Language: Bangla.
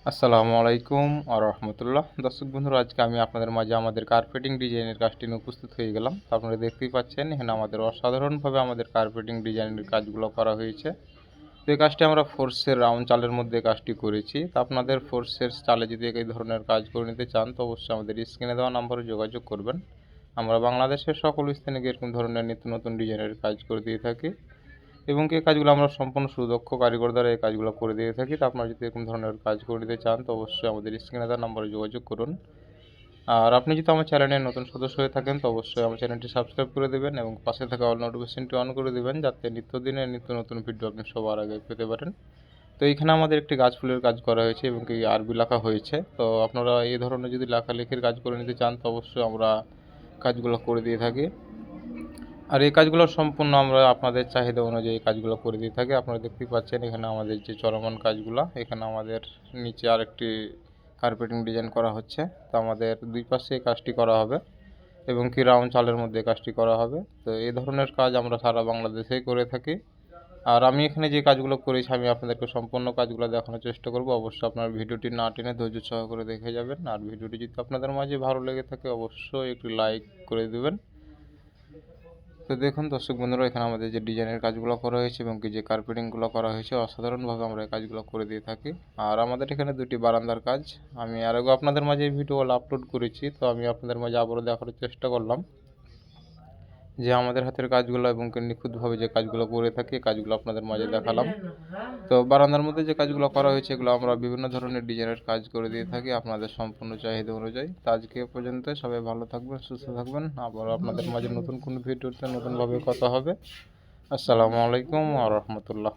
আসসালামু আলাইকুম রহমতুল্লাহ। দর্শক বন্ধুরা, আজকে আমি আপনাদের মাঝে আমাদের কার্পেটিং ডিজাইনের কাজটি নিয়ে উপস্থিত হয়ে গেলাম। তো আপনারা দেখতেই পাচ্ছেন এখানে আমাদের অসাধারণভাবে আমাদের কার্পেটিং ডিজাইনের কাজগুলো করা হয়েছে। তো এই কাজটি আমরা ফোর্সের রাউন্ড চালের মধ্যে কাজটি করেছি। তো আপনাদের ফোর্সের চালে যদি এই ধরনের কাজ করে নিতে চান তো অবশ্যই আমাদের স্ক্রিনে দেওয়া নম্বরে যোগাযোগ করবেন। আমরা বাংলাদেশের সকল স্থানে এরকম ধরনের নিত্য নতুন ডিজাইনের কাজ করে দিয়ে থাকি এবং এই কাজগুলো আমরা সম্পূর্ণ সুদক্ষ কারিগর দ্বারা এই কাজগুলো করে দিয়ে থাকি। তো আপনারা যদি এরকম ধরনের কাজ করে দিতে চান তো অবশ্যই আমাদের স্ক্রিনে দেওয়া নম্বরে যোগাযোগ করুন। আর আপনি যদি আমার চ্যানেলের নতুন সদস্য হয়ে থাকেন তো অবশ্যই আমার চ্যানেলটি সাবস্ক্রাইব করে দেবেন এবং পাশে থাকা অল নোটিফিকেশনটি অন করে দেবেন, যাতে নিত্যদিনের নিত্য নতুন ভিডিও আপনি সবার আগে পেতে পারেন। তো এইখানে আমাদের একটি গাছ ফুলের কাজ করা হয়েছে এবং কি আরবি লেখা হয়েছে। তো আপনারা এই ধরনের যদি লেখালেখির কাজ করে নিতে চান তো অবশ্যই আমরা কাজগুলো করে দিয়ে থাকি। আর এই কাজগুলো সম্পূর্ণ আমরা আপনাদের চাহিদা অনুযায়ী কাজগুলো করে দিয়ে থাকি। আপনারা দেখতেই পাচ্ছেন এখানে আমাদের যে চলমান কাজগুলো, এখানে আমাদের নিচে আরেকটি কার্পেটিং ডিজাইন করা হচ্ছে। তো আমাদের দুই পাশে এই কাজটি করা হবে এবং কি রাউন্ড চালের মধ্যে কাজটি করা হবে। তো এই ধরনের কাজ আমরা সারা বাংলাদেশেই করে থাকি। আর আমি এখানে যে কাজগুলো করেছি আমি আপনাদেরকে সম্পূর্ণ কাজগুলো দেখানোর চেষ্টা করব। অবশ্যই আপনার ভিডিওটি না টেনে ধৈর্য সহকারে দেখে যাবেন। আর ভিডিওটি যদি আপনাদের মাঝে ভালো লেগে থাকে অবশ্যই একটু লাইক করে দেবেন। তো দেখুন দর্শক বন্ধুরা, এখানে আমাদের যে ডিজাইনের কাজগুলো করা হয়েছে এবং কি যে কার্পেটিংগুলো করা হয়েছে অসাধারণভাবে আমরা এই কাজগুলো করে দিয়ে থাকি। আর আমাদের এখানে দুটি বারান্দার কাজ আমি আর আগে আপনাদের মাঝে এই ভিডিওগুলো আপলোড করেছি। তো আমি আপনাদের মাঝে আবারও দেখার চেষ্টা করলাম যে আমাদের হাতের কাজগুলো এবং কি নিখুঁতভাবে যে কাজগুলো করে থাকি কাজগুলো আপনাদের মাঝে দেখালাম। তো বারান্দার মধ্যে যে কাজগুলো করা হয়েছে এগুলো আমরা বিভিন্ন ধরনের ডিজাইনের কাজ করে দিয়ে থাকি আপনাদের সম্পূর্ণ চাহিদা অনুযায়ী। তো আজকে এ পর্যন্ত, সবাই ভালো থাকবেন, সুস্থ থাকবেন। আবার আপনাদের মাঝে নতুন কোনো ভিডিওতে নতুনভাবে কথা হবে। আসসালামু আলাইকুম রহমতুল্লাহ।